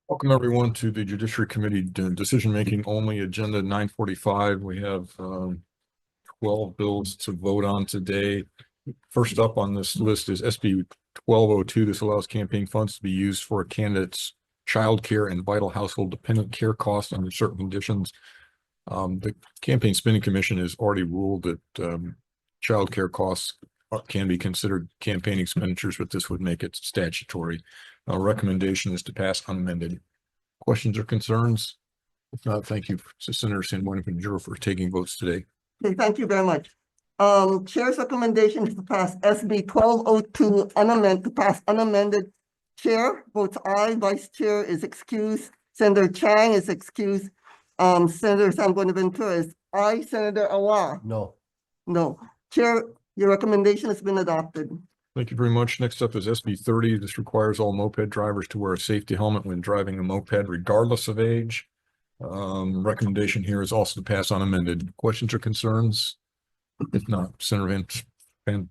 Welcome everyone to the Judiciary Committee decision-making only agenda 945. We have 12 bills to vote on today. First up on this list is SB 1202. This allows campaign funds to be used for a candidate's child care and vital household dependent care costs under certain conditions. The Campaign Spending Commission has already ruled that child care costs can be considered campaign expenditures, but this would make it statutory. Our recommendation is to pass unamended. Questions or concerns? If not, thank you to Senator Sanborn and Jura for taking votes today. Okay, thank you very much. Chair's recommendation is to pass SB 1202 unamended. Chair votes aye. Vice Chair is excused. Senator Chang is excused. Senator San Buenaventura is aye. Senator Awa? No. No. Chair, your recommendation has been adopted. Thank you very much. Next up is SB 30. This requires all moped drivers to wear a safety helmet when driving a moped, regardless of age. Recommendation here is also to pass unamended. Questions or concerns? If not, Senator Van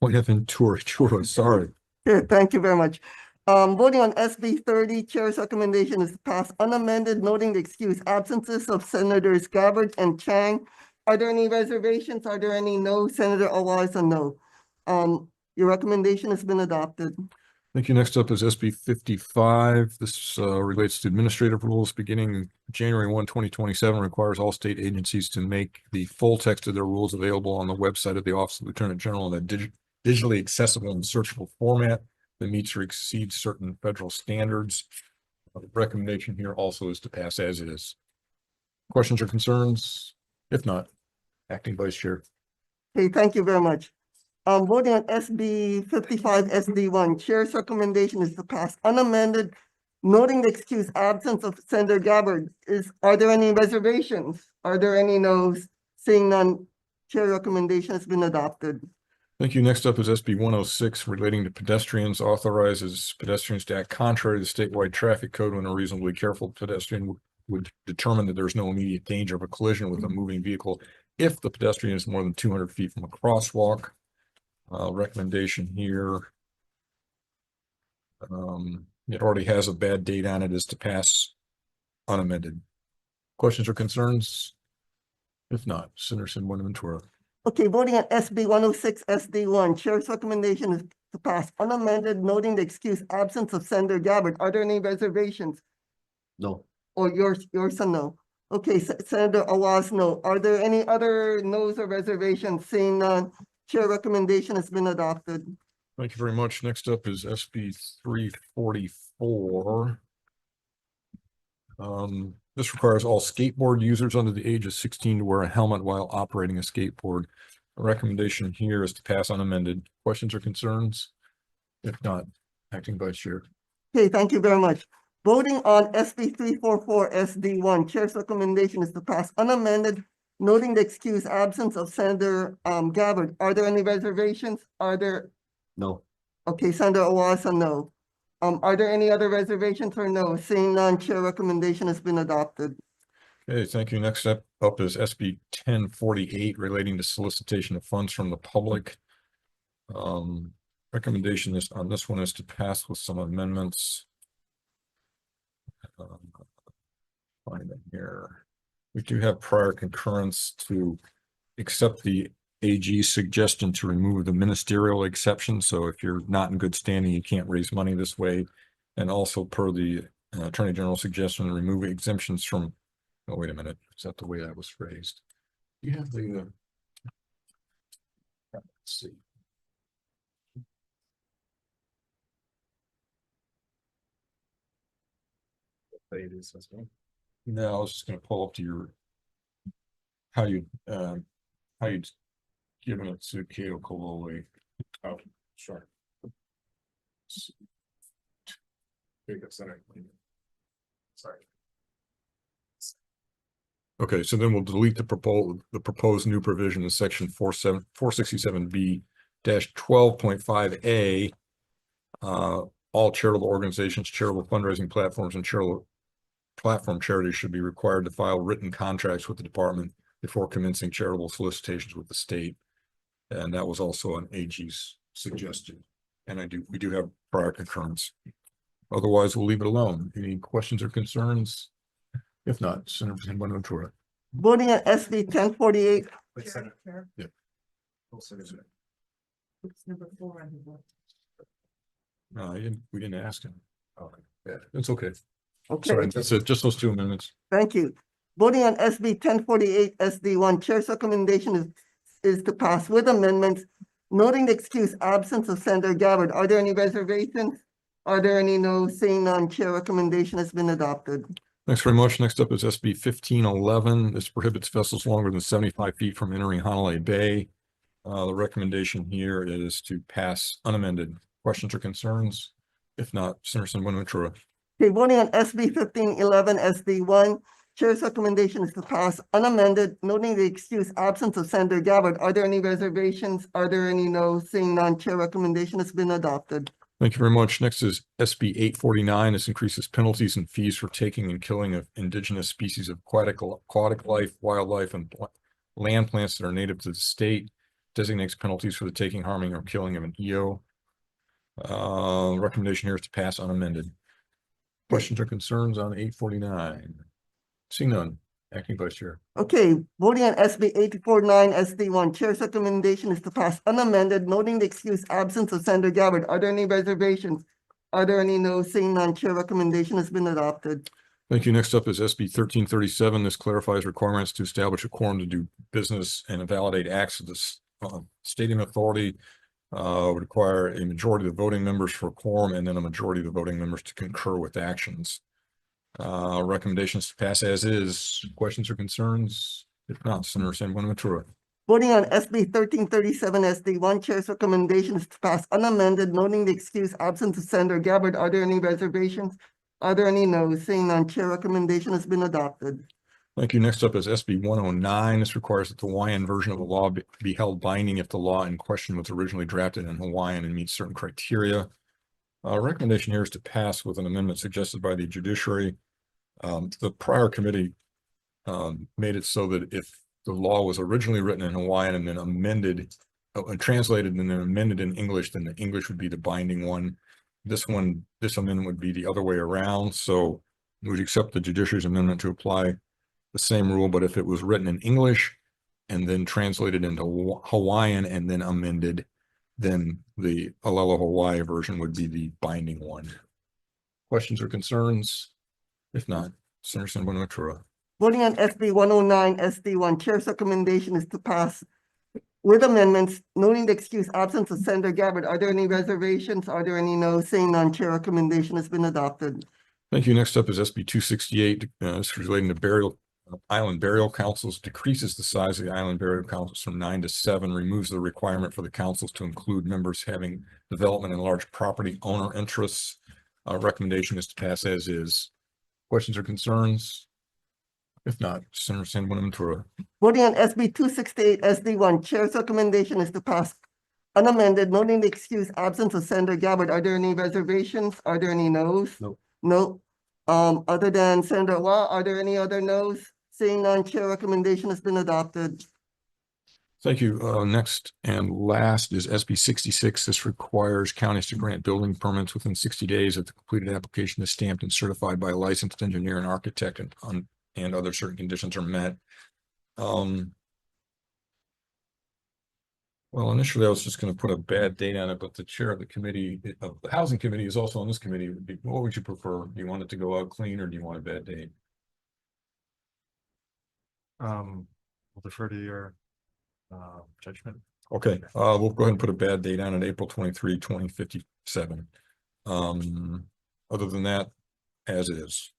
Buenaventura, sorry. Okay, thank you very much. Voting on SB 30, Chair's recommendation is to pass unamended, noting the excused absences of Senators Gabbard and Chang. Are there any reservations? Are there any no? Senator Awa is a no. Your recommendation has been adopted. Thank you. Next up is SB 55. This relates to administrative rules beginning January 1, 2027, requires all state agencies to make the full text of their rules available on the website of the Office of Lieutenant General in a digitally accessible and searchable format that meets or exceeds certain federal standards. The recommendation here also is to pass as is. Questions or concerns? If not, Acting Vice Chair. Okay, thank you very much. Voting on SB 55 SD1, Chair's recommendation is to pass unamended, noting the excused absence of Senator Gabbard. Are there any reservations? Are there any no's? Seeing none, Chair recommendation has been adopted. Thank you. Next up is SB 106 relating to pedestrians, authorizes pedestrians to act contrary to the statewide traffic code when a reasonably careful pedestrian would determine that there's no immediate danger of a collision with a moving vehicle if the pedestrian is more than 200 feet from a crosswalk. Recommendation here, it already has a bad date on it, is to pass unamended. Questions or concerns? If not, Senator San Buenaventura. Okay, voting on SB 106 SD1, Chair's recommendation is to pass unamended, noting the excused absence of Senator Gabbard. Are there any reservations? No. Or yours a no? Okay, Senator Awa's no. Are there any other no's or reservations? Seeing none, Chair recommendation has been adopted. Thank you very much. Next up is SB 344. This requires all skateboard users under the age of 16 to wear a helmet while operating a skateboard. The recommendation here is to pass unamended. Questions or concerns? If not, Acting Vice Chair. Okay, thank you very much. Voting on SB 344 SD1, Chair's recommendation is to pass unamended, noting the excused absence of Senator Gabbard. Are there any reservations? Are there? No. Okay, Senator Owasa, no. Are there any other reservations or no? Seeing none, Chair recommendation has been adopted. Okay, thank you. Next up is SB 1048 relating to solicitation of funds from the public. Recommendation on this one is to pass with some amendments. Find them here. We do have prior concurrence to accept the AG's suggestion to remove the ministerial exception. So if you're not in good standing, you can't raise money this way. And also per the Attorney General's suggestion, remove exemptions from, oh, wait a minute. Is that the way that was phrased? You have the, let's see. It is, no, I was just going to pull up to your how you'd given it to Cato Cololi. Oh, sure. Sorry. Okay, so then we'll delete the proposed new provision in section 467B-12.5A. All charitable organizations, charitable fundraising platforms, and charitable platform charities should be required to file written contracts with the department before commencing charitable solicitations with the state. And that was also an AG's suggestion. And we do have prior concurrence. Otherwise, we'll leave it alone. Any questions or concerns? If not, Senator Bonaventura. Voting on SB 1048. Yeah. It's number 4 on the board. No, we didn't ask him. Okay, yeah, it's okay. Okay. Sorry, that's it. Just those 2 amendments. Thank you. Voting on SB 1048 SD1, Chair's recommendation is to pass with amendments, noting the excused absence of Senator Gabbard. Are there any reservations? Are there any no? Seeing none, Chair recommendation has been adopted. Thanks very much. Next up is SB 1511. This prohibits vessels longer than 75 feet from entering Honolulu Bay. The recommendation here is to pass unamended. Questions or concerns? If not, Senator Bonaventura. Okay, voting on SB 1511 SD1, Chair's recommendation is to pass unamended, noting the excused absence of Senator Gabbard. Are there any reservations? Are there any no? Seeing none, Chair recommendation has been adopted. Thank you very much. Next is SB 849. This increases penalties and fees for taking and killing of indigenous species of aquatic life, wildlife, and land plants that are native to the state. Designates penalties for the taking, harming, or killing of an EO. The recommendation here is to pass unamended. Questions or concerns on 849? Seeing none. Acting Vice Chair. Okay, voting on SB 849 SD1, Chair's recommendation is to pass unamended, noting the excused absence of Senator Gabbard. Are there any reservations? Are there any no? Seeing none, Chair recommendation has been adopted. Thank you. Next up is SB 1337. This clarifies requirements to establish a quorum to do business and validate acts of the stadium authority. Would require a majority of the voting members for a quorum and then a majority of the voting members to concur with actions. Recommendations to pass as is. Questions or concerns? If not, Senator Bonaventura. Voting on SB 1337 SD1, Chair's recommendation is to pass unamended, noting the excused absence of Senator Gabbard. Are there any reservations? Are there any no's? Seeing none, Chair recommendation has been adopted. Thank you. Next up is SB 109. This requires that the Hawaiian version of the law be held binding if the law in question was originally drafted in Hawaiian and meets certain criteria. Recommendation here is to pass with an amendment suggested by the judiciary. The prior committee made it so that if the law was originally written in Hawaiian and then amended, translated and then amended in English, then the English would be the binding one. This amendment would be the other way around. So we would accept the judiciary's amendment to apply the same rule, but if it was written in English and then translated into Hawaiian and then amended, then the Alelo Hawaii version would be the binding one. Questions or concerns? If not, Senator Bonaventura. Voting on SB 109 SD1, Chair's recommendation is to pass with amendments, noting the excused absence of Senator Gabbard. Are there any reservations? Are there any no? Seeing none, Chair recommendation has been adopted. Thank you. Next up is SB 268. This is relating to island burial councils, decreases the size of the island burial councils from 9 to 7, removes the requirement for the councils to include members having development and large property owner interests. Recommendation is to pass as is. Questions or concerns? If not, Senator Bonaventura. Voting on SB 268 SD1, Chair's recommendation is to pass unamended, noting the excused absence of Senator Gabbard. Are there any reservations? Are there any no's? No. No. Other than Senator Wah, are there any other no's? Seeing none, Chair recommendation has been adopted. Thank you. Next and last is SB 66. This requires counties to grant building permits within 60 days if the completed application is stamped and certified by a licensed engineer and architect and other certain conditions are met. Well, initially I was just going to put a bad date on it, but the chair of the committee of the housing committee is also on this committee. What would you prefer? Do you want it to go out clean or do you want a bad date? We'll defer to your judgment. Okay, we'll go ahead and put a bad date on it, April 23, 2057. Other than that, as is.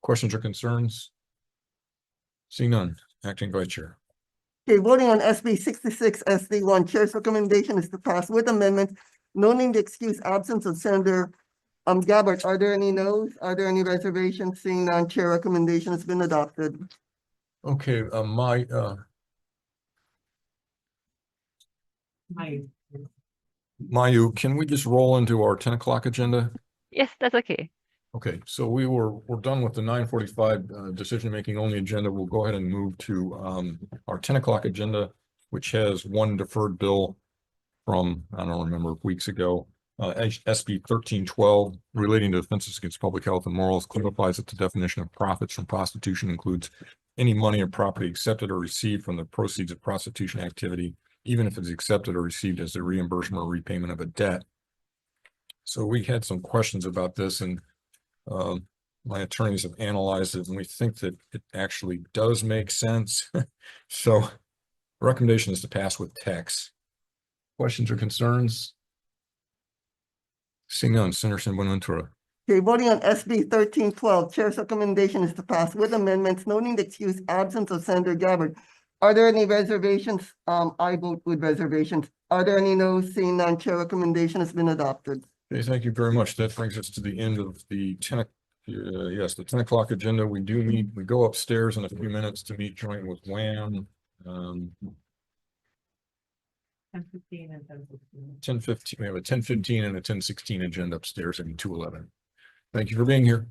Questions or concerns? Seeing none, acting vice chair. Okay, voting on SB 66 SD1, Chair's recommendation is to pass with amendments, noting the excused absence of Senator Gabbard. Are there any no's? Are there any reservations? Seeing none, Chair recommendation has been adopted. Okay, Mayu, can we just roll into our 10 o'clock agenda? Yes, that's okay. Okay, so we're done with the 9:45 decision-making only agenda. We'll go ahead and move to our 10 o'clock agenda, which has one deferred bill from, I don't remember, weeks ago. SB 1312 relating to offenses against public health and morals clarifies that the definition of profits from prostitution includes any money or property accepted or received from the proceeds of prostitution activity, even if it's accepted or received as a reimbursement or repayment of a debt. So we had some questions about this, and my attorneys have analyzed it, and we think that it actually does make sense. So the recommendation is to pass with text. Questions or concerns? Seeing none, Senator Bonaventura. Okay, voting on SB 1312, Chair's recommendation is to pass with amendments noting the excused absence of Senator Gabbard. Are there any reservations? I vote with reservations. Are there any no's? Seeing none, Chair recommendation has been adopted. Okay, thank you very much. That brings us to the end of the the 10 o'clock agenda. We go upstairs in a few minutes to meet joint with WAM. 10:15 and 10:16. 10:15, we have a 10:15 and a 10:16 agenda upstairs in 211. Thank you for being here.